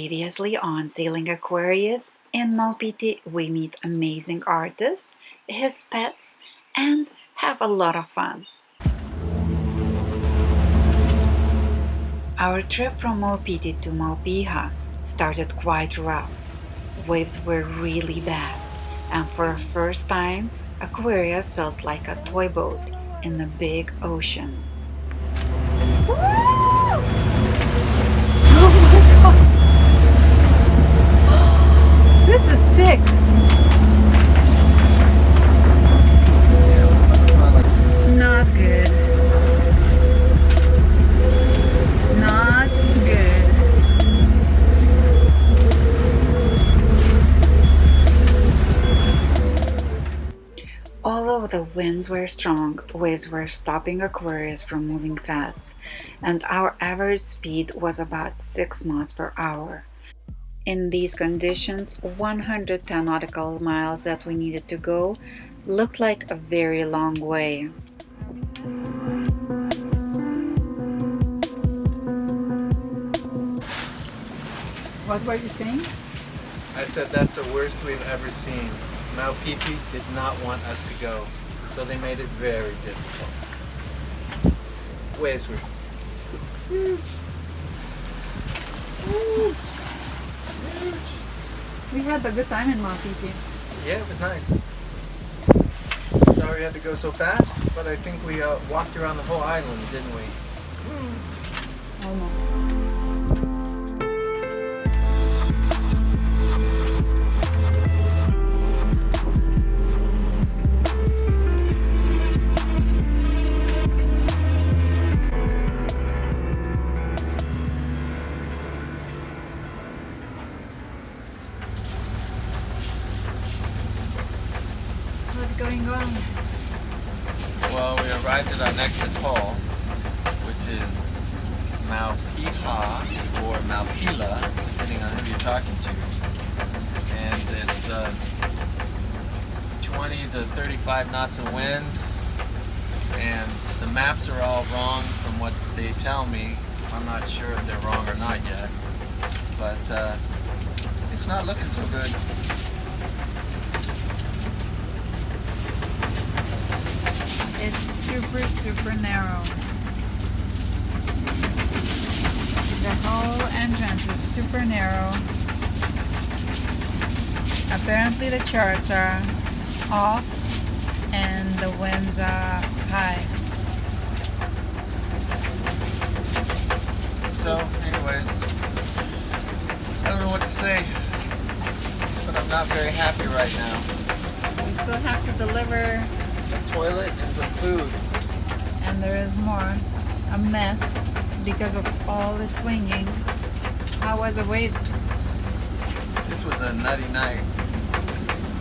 Previously on Sailing Aquarius, in Maupiti we meet amazing artists, his pets, and have a lot of fun. Our trip from Maupiti to Maupiha'a started quite rough. Waves were really bad, and for the first time, Aquarius felt like a toy boat in the big ocean. This is sick. Not good. Not good. Although the winds were strong, waves were stopping Aquarius from moving fast, and our average speed was about 6 knots per hour. In these conditions, 110 nautical miles that we needed to go looked like a very long way. What were you saying? I said that's the worst we've ever seen. Maupiti did not want us to go, so they made it very difficult. Waves were huge. Huge. Huge. We had a good time in Maupiti. Yeah, it was nice. Sorry we had to go so fast, but I think we walked around the whole island, didn't we? Almost. What's going on? Well, we arrived at our next atoll, which is Maupiha'a or Maupila, depending on who you're talking to. And it's 20 to 35 knots of wind, and the maps are all wrong from what they tell me. I'm not sure if they're wrong or not yet, but it's not looking so good. It's super narrow. The whole entrance is super narrow. Apparently the charts are off and the winds are high. So, anyways, I don't know what to say, but I'm not very happy right now. We still have to deliver, A toilet and some food. and there is more. A mess because of all the swinging. How was the waves? This was a nutty night.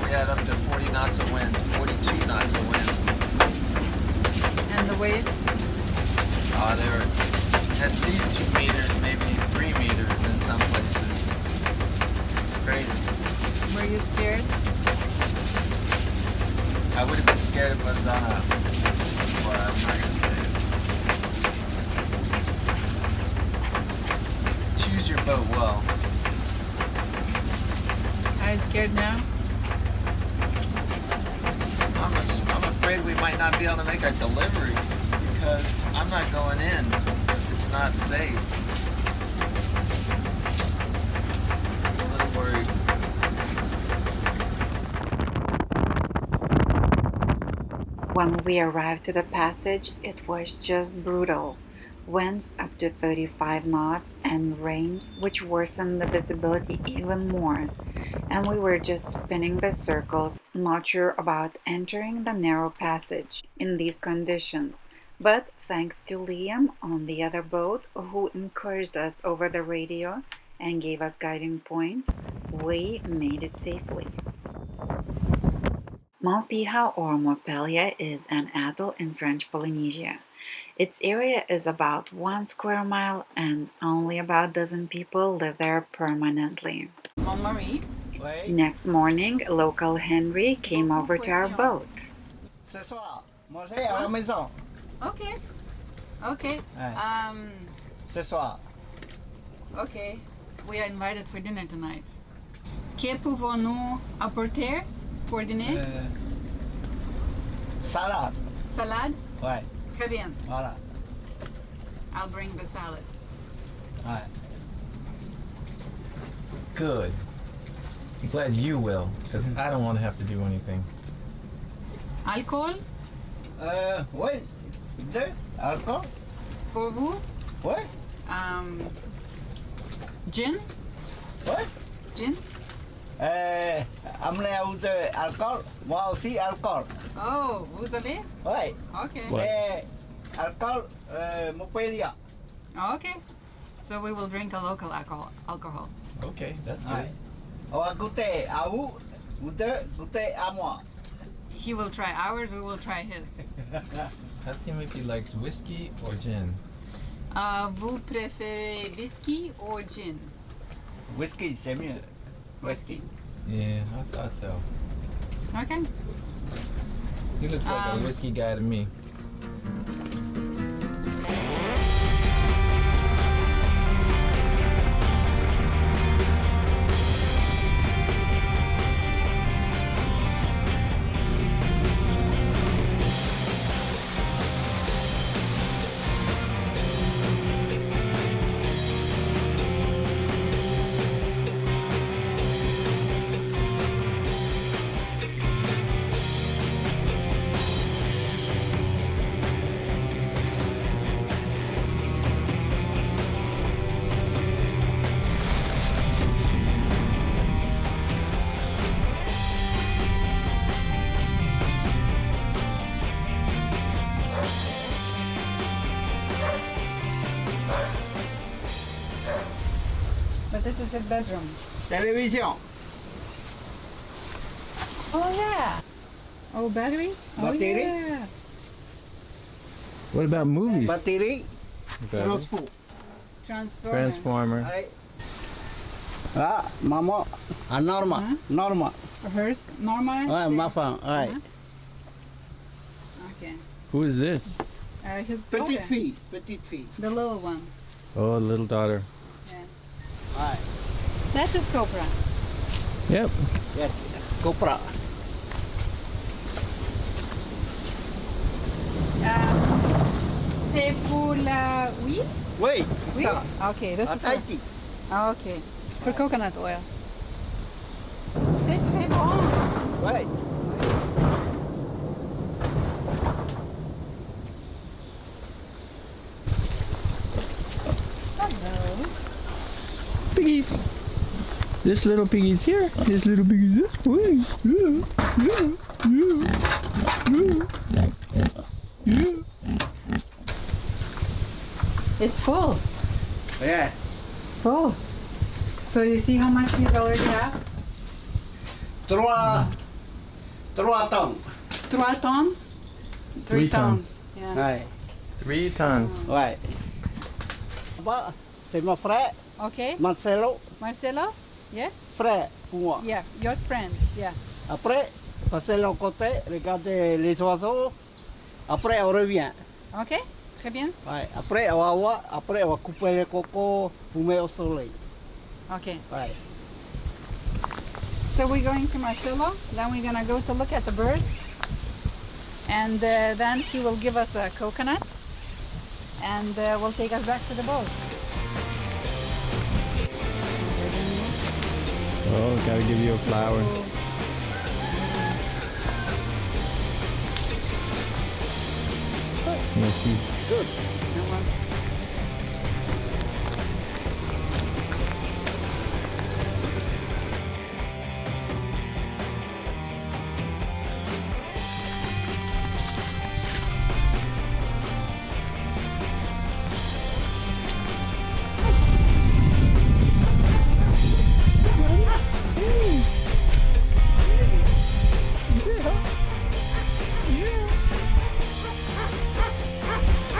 We had up to 40 knots of wind, 42 knots of wind. And the waves? They were at least 2 meters, maybe 3 meters in some places. Crazy. Were you scared? I would have been scared if I was on a... Well, I'm not going to say it. Choose your boat well. Are you scared now? I'm afraid we might not be able to make our delivery because I'm not going in if it's not safe. I'm a little worried. When we arrived to the passage, it was just brutal. Winds up to 35 knots and rain, which worsened the visibility even more. And we were just spinning the circles, not sure about entering the narrow passage in these conditions. But thanks to Liam on the other boat, who encouraged us over the radio and gave us guiding points, we made it safely. Maupiha'a or Maupiha'a is an atoll in French Polynesia. Its area is about 1 square mile and only about a dozen people live there permanently. Marie? Next morning, local Henry came over to our boat. Ce soir, manger à la maison. Okay. Okay. Ce soir. Okay. We are invited for dinner tonight. Que pouvons-nous apporter pour dîner? Salade. Salade? Ouais, Très bien. voilà. I'll bring the salad. Ouais. Good. I'm glad you will, because I don't want to have to do anything. Alcool Ouais, deux, alcool. pour vous? Ouais, Gin? ouais. Gin? Amenez à vous deux alcool, moi aussi alcool. Oh, vous avez? Ouais, Okay. c'est alcool Maupiha'a. Okay. So we will drink a local alcohol. Okay, that's good. Ouais. On va goûter à vous, vous deux goûtez à moi. He will try ours, we will try his. Ask him if he likes whiskey or gin. Vous préférez whisky or gin? Whisky, c'est mieux. Whiskey. Yeah, I thought so. Okay. He looks like a whiskey guy to me. But this is his bedroom. Télévision. Oh yeah. Oh, battery? Battery? Oh yeah. What about movies? Batterie. Transport. Transformer. Allez. Ah, maman, à Norma. Hein? Norma. Hers, normal? Ouais, ma femme. Ouais. Okay. Who is this? His Petite daughter. fille. Petite fille. The little one. Oh, little daughter. Ouais. That is Cobra. Yep. Yes. Copra. C'est pour la... Oui? Oui, Oui? ça. Okay, this À is for... Tahiti. Okay. For coconut oil. C'est très bon. Ouais. Hello. Piggies. This little piggy's here. This little piggy's this way. It's full. Yeah. Full. So you see how much he's already have? 3 tonnes. 3 tons? 3 tons. Yeah. Ouais. 3 tons. Ouais. Là-bas, c'est mon frère, Okay. Marcelo. Marcelo? Yeah? Frère pour moi. Yeah. Your friend. Yeah. Après, passer de l'autre côté, regarder les oiseaux. Après, on revient. Okay. Très bien. Ouais. Après, on va voir. Après, on va couper les cocos, fumer au soleil. Okay. Ouais. So we're going to Marcelo. Then we're gonna go to look at the birds. And then he will give us a coconut. And will take us back to the boat. Oh, gotta give you a flower. Yeah, she's Good.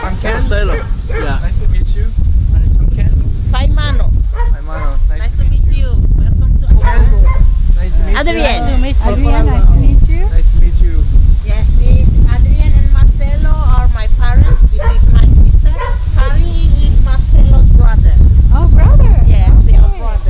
I'm Ken. Marcelo. Yeah. Nice to meet you. I'm Ken. Soy Mano. Hi, Mano. Nice to meet you. Welcome to Nice to meet you. Adrian. Adrian, nice to meet you. Nice to meet you. Yes, this Adrian and Marcelo are my parents. This is my sister. Harry is Marcelo's brother. Oh, brother. Yes, they are Okay. brothers.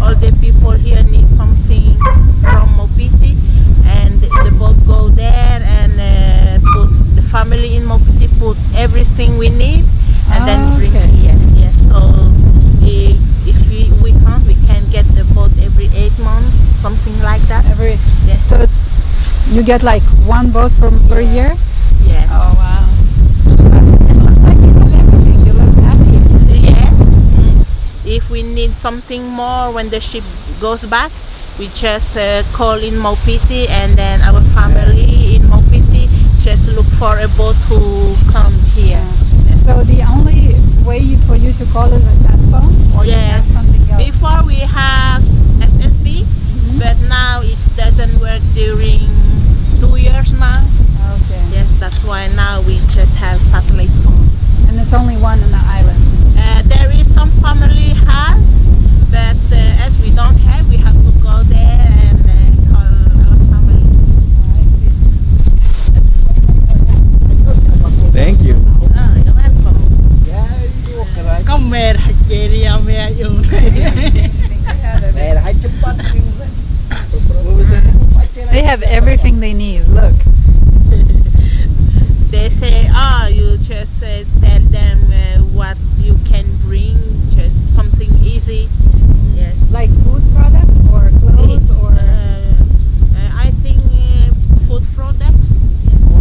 all the people here need something from Maupiti, and the boat go there and put the family in Maupiti, put everything we need, and then bring Okay. here. Yes, so if we can get the boat every 8 months, something like that. Every Yes. so it's you get like one boat per year. Yes. Oh wow! It looks like you have everything. You look happy. Yes. If we need something more when the ship goes back, we just call in Maupiti, and then our family in Maupiti just look for a boat to come here. So the only way for you to call is a sat phone, or you have Yes. something else. Before we have SFB, but now it doesn't work during 2 years now. Okay. Yes, that's why now we just have satellite phone. And it's only one on the island. There is some family has, but as we don't have, we have to go there and call our family. Thank you. Oh, you're welcome. Come here, Nigeria, me you. Mer, hai cepat. They have everything they need. Look. They say, oh, you just tell them what you can bring, just something easy. Yes. Like food products or clothes or I think food products.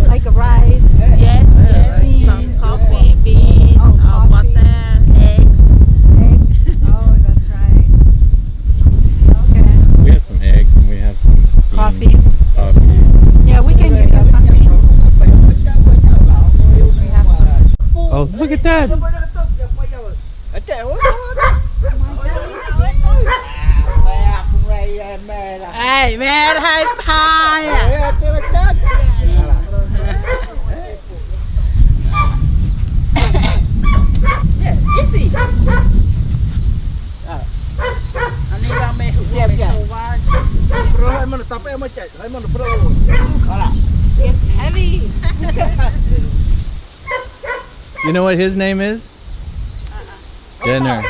like rice. Yes, yes. Some Beans. coffee, beans, Oh, coffee. butter, eggs. Eggs. Oh, that's right. Okay. We have some eggs and we have some beans, Coffee. coffee. Yeah, we can give you something. We have some. Oh, look at that! Hey, man, high pie. Easy. It's heavy. You know what his name is? Dinner.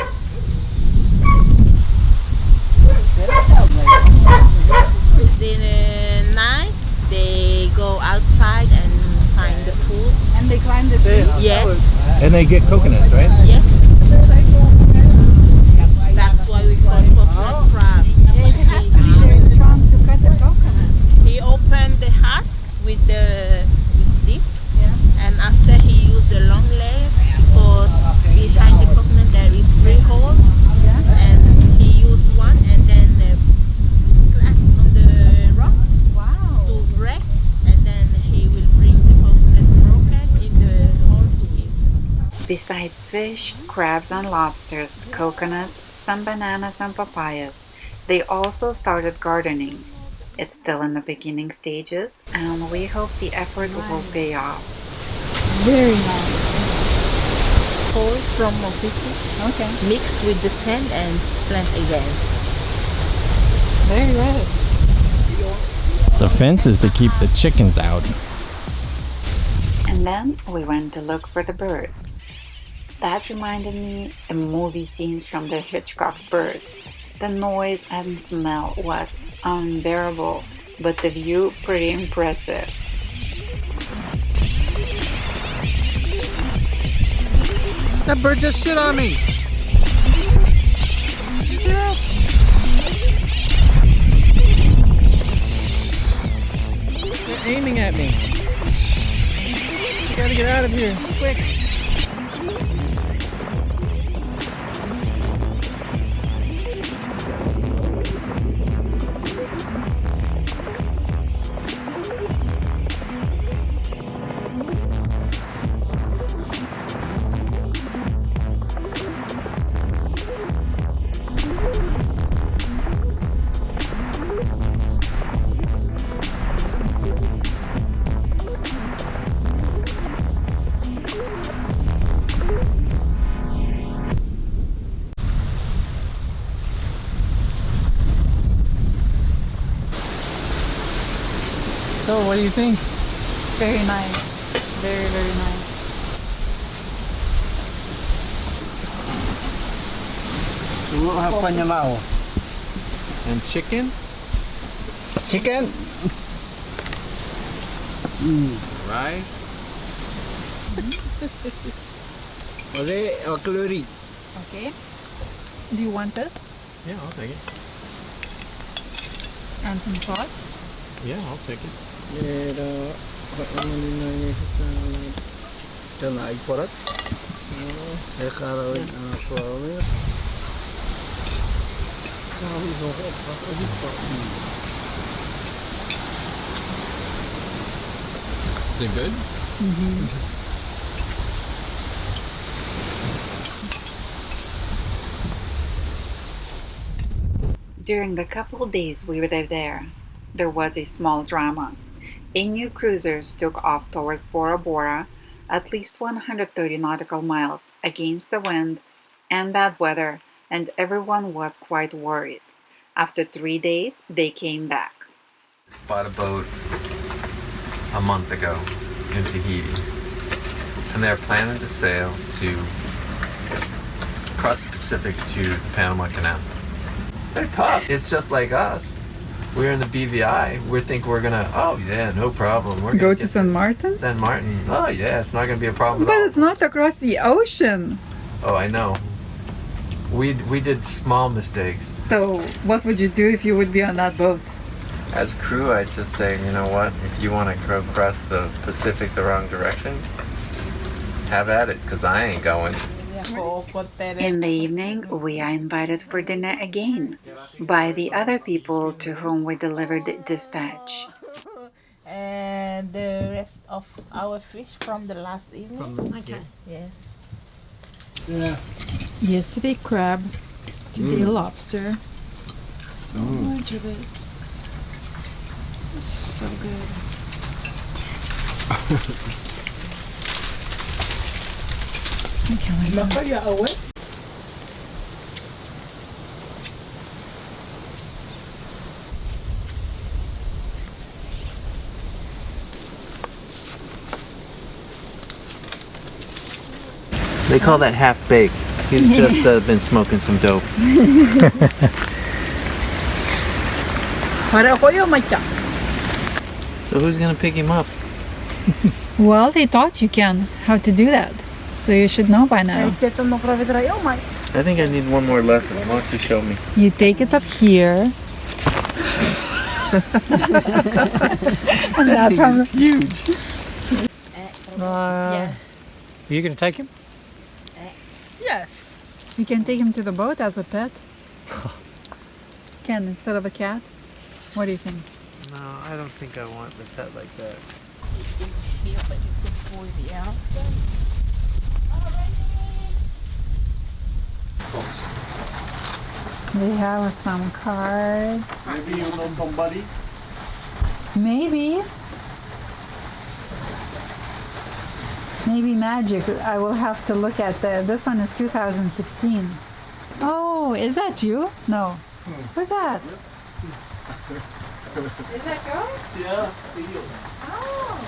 The night they go outside and find the food. And they climb the tree. Yes, And they get coconuts, right? yes. That's why we call coconut crab. Yeah, it has to be very strong to cut the coconut. He opened the husk with this, Yeah. and after he used the long leg, because behind the coconut there is 3 holes, Yeah. and he used one and then crack on the rock Wow. to break, and then he will bring the coconut broken in the hole to eat. Besides fish, crabs and lobsters, coconuts, some bananas and papayas, they also started gardening. It's still in the beginning stages, and we hope the effort will pay off. Very nice. Hole from Maupiti, Okay. mix with the sand and plant again. Very good. The fence is to keep the chickens out. And then we went to look for the birds. That reminded me of movie scenes from the Hitchcock's Birds. The noise and smell was unbearable, but the view pretty impressive. That bird just shit on me. You see that? They're aiming at me. You gotta get out of here, quick. So, what do you think? Very nice. Very, very nice. Apa niya mao? And chicken? Chicken. Rice? Oleh curry. Okay. Do you want this? Yeah, I'll take it. And some sauce? Yeah, I'll take it. Yeah, the Can I put it? Is it good? During the couple days we were there was a small drama. A new cruisers took off towards Bora Bora, at least 130 nautical miles, against the wind and bad weather, and everyone was quite worried. After 3 days, they came back. Bought a boat a month ago in Tahiti, and they're planning to sail to across the Pacific to the Panama Canal. They're tough. It's just like us. We're in the BVI. We think we're gonna. Oh yeah, no problem. We're Go gonna to get San Martin? San Martin. Oh yeah, it's not gonna be a problem at But all. it's not across the ocean. Oh, I know. We did small mistakes. So what would you do if you would be on that boat? As crew, I'd just say, you know what? If you want to go across the Pacific the wrong direction, have at it, because I ain't going. In the evening, we are invited for dinner again by the other people to whom we delivered the dispatch. And the rest of our fish from the last evening. Okay. Yes. Yeah. Yesterday crab, today lobster. So much of it. So good. They call that half-baked. He's just been smoking some dope. So who's gonna pick him up? Well, they taught you can how to do that. So you should know by now. I think I need one more lesson. Why don't you show me? You take it up here. And that's how Huge. Yes. Are you going to take him? Yes. You can take him to the boat as a pet. Ken, instead of a cat. What do you think? No, I don't think I want the pet like that. They have some cards. Maybe you know somebody. Maybe. Maybe magic. I will have to look at this one is 2016. Oh, is that you? No. Who's that? Is that yours? Yeah. Oh.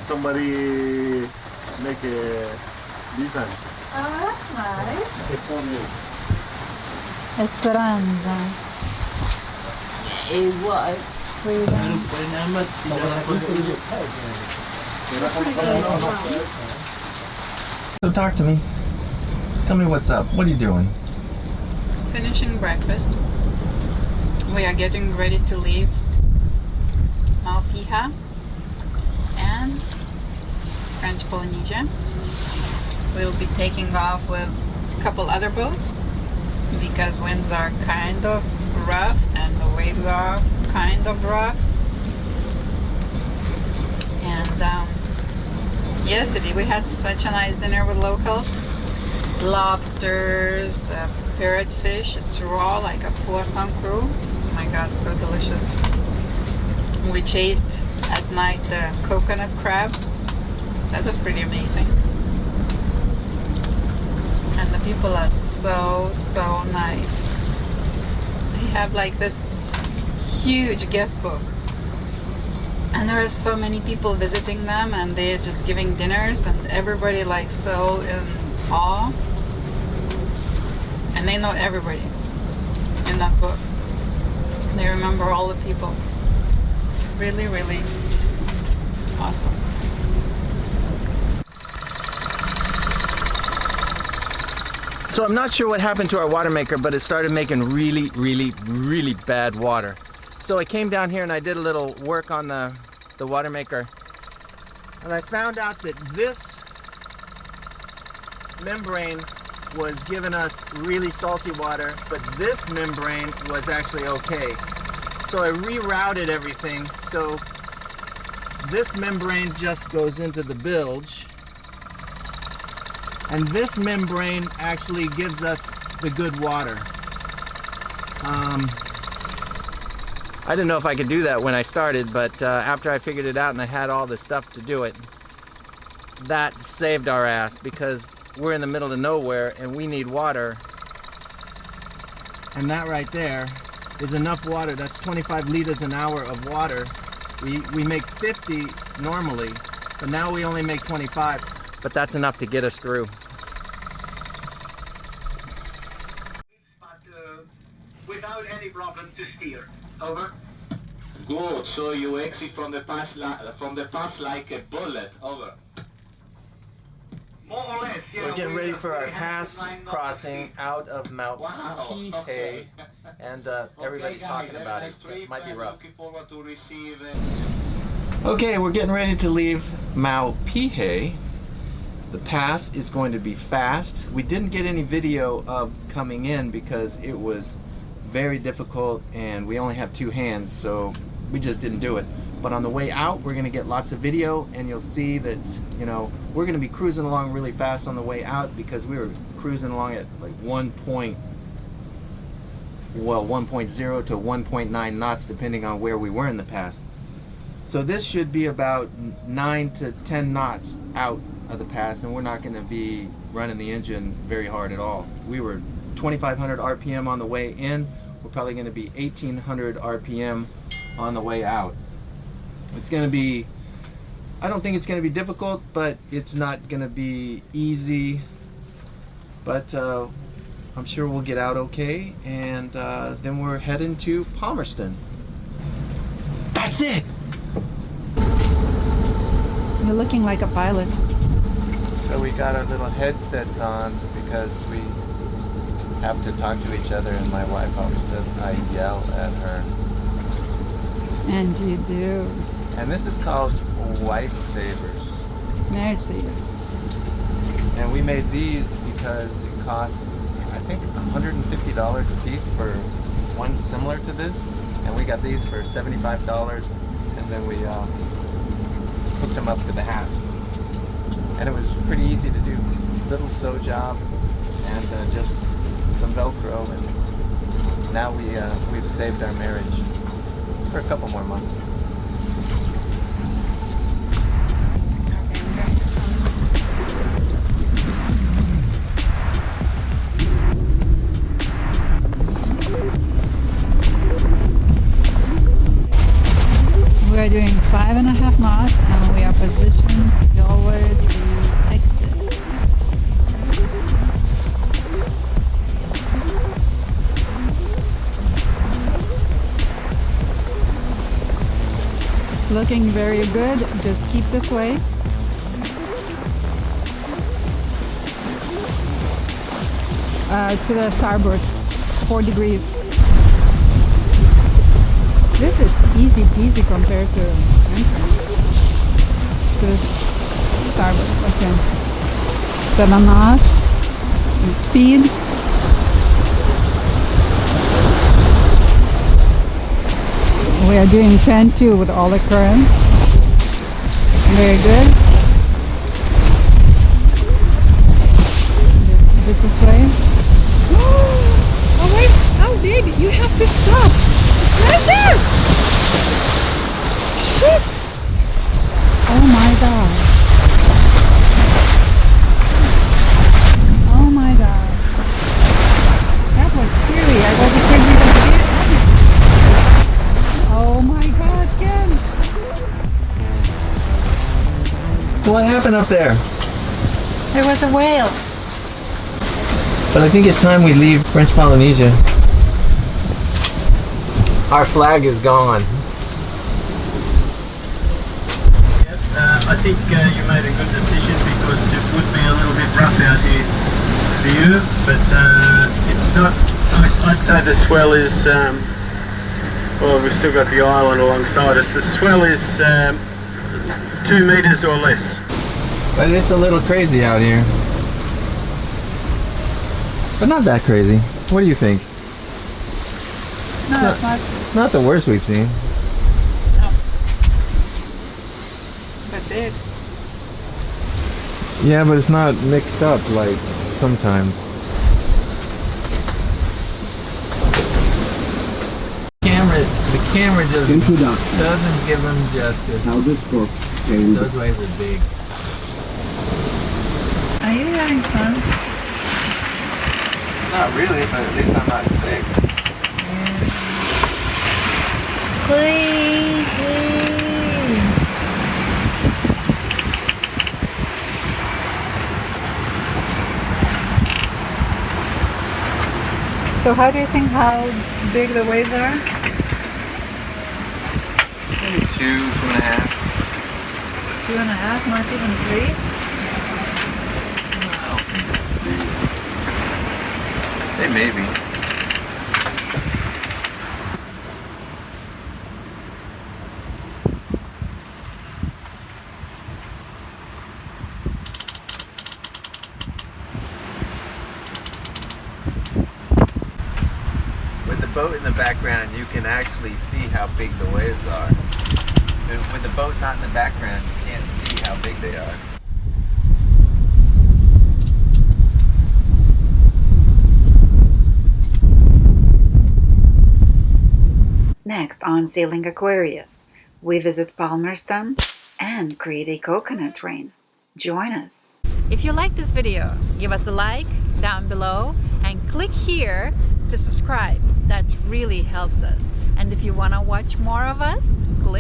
Somebody make a design. Oh, that's nice. Which one is? Esperanza. What? Freedom. So talk to me. Tell me what's up. What are you doing? Finishing breakfast. We are getting ready to leave Maupiha'a and French Polynesia. We'll be taking off with a couple other boats because winds are kind of rough and the waves are kind of rough. And yesterday we had such a nice dinner with locals. Lobsters, parrotfish, it's raw like a poisson cru. Oh my god, so delicious. We chased at night the coconut crabs. That was pretty amazing. And the people are so nice. They have like this huge guest book. And there are so many people visiting them and they're just giving dinners and everybody like so in awe. And they know everybody in that book. They remember all the people. Really, really awesome. So I'm not sure what happened to our water maker, but it started making really, really, really bad water. So I came down here and I did a little work on the water maker. And I found out that this membrane was giving us really salty water, but this membrane was actually okay. So I rerouted everything. So this membrane just goes into the bilge. And this membrane actually gives us the good water. I didn't know if I could do that when I started, but after I figured it out and I had all the stuff to do it, that saved our ass, because we're in the middle of nowhere and we need water. And that right there is enough water. That's 25 liters an hour of water. We make 50 normally, but now we only make 25. But that's enough to get us through. But without any problem to steer. Over. Good. So you exit from the pass like a bullet. Over. More or less. So we're getting ready for our pass crossing out of Maupiha'a, Okay. and everybody's talking about it. So it might be rough. Looking forward to receive. Okay, we're getting ready to leave Maupiha'a. The pass is going to be fast. We didn't get any video of coming in because it was very difficult and we only have two hands, so we just didn't do it. But on the way out, we're going to get lots of video, and you'll see that, you know, we're going to be cruising along really fast on the way out because we were cruising along at like 1.0 to 1.9 knots depending on where we were in the pass. So this should be about 9 to 10 knots out of the pass, and we're not going to be running the engine very hard at all. We were 2,500 RPM on the way in. We're probably going to be 1,800 RPM on the way out. It's going to be, I don't think it's going to be difficult, but it's not going to be easy. But I'm sure we'll get out okay, and then we're heading to Palmerston. That's it! You're looking like a pilot. So we got our little headsets on because we have to talk to each other, and my wife always says I yell at her. And you do. And this is called Wife Savers. Marriage savers. And we made these because it cost, I think, $150 a piece for one similar to this. And we got these for $75, and then we hooked them up to the hats. And it was pretty easy to do. Little sew job and just some Velcro, and now we've saved our marriage for a couple more months. We are doing 5.5 knots and we are positioned towards the exit. Looking very good, just keep this way. To the starboard, 4 degrees. This is easy peasy compared to the starboard. Okay. 7 knots, speed. We are doing 10-2 with all the currents. Very good. Just keep it this way. Oh wait! Oh baby, you have to stop! It's right there! Shit! Oh my god! Oh my god! That was scary. I was afraid we would get it. Oh my god, Ken! What happened up there? There was a whale. But I think it's time we leave French Polynesia. Our flag is gone. Yes, I think you made a good decision because it would be a little bit rough out here for you, but it's not. I'd say the swell is. Well, we've still got the island alongside us. The swell is 2 meters or less. But it's a little crazy out here. But not that crazy. What do you think? No, it's not. Not the worst we've seen. No. But big. Yeah, but it's not mixed up like sometimes. The camera just Introduction. doesn't give them justice. How this book came. Those waves are big. Are you having fun? Not really, but at least I'm not sick. Crazy. So how do you think how big the waves are? Maybe 2.5. 2.5, not even 3? I don't think it's 3. They may be. With the boat in the background, you can actually see how big the waves are. With the boat not in the background, you can't see how big they are. Next on Sailing Aquarius, we visit Palmerston and create a coconut train. Join us. If you like this video, give us a like down below and click here to subscribe. That really helps us. And if you want to watch more of us, click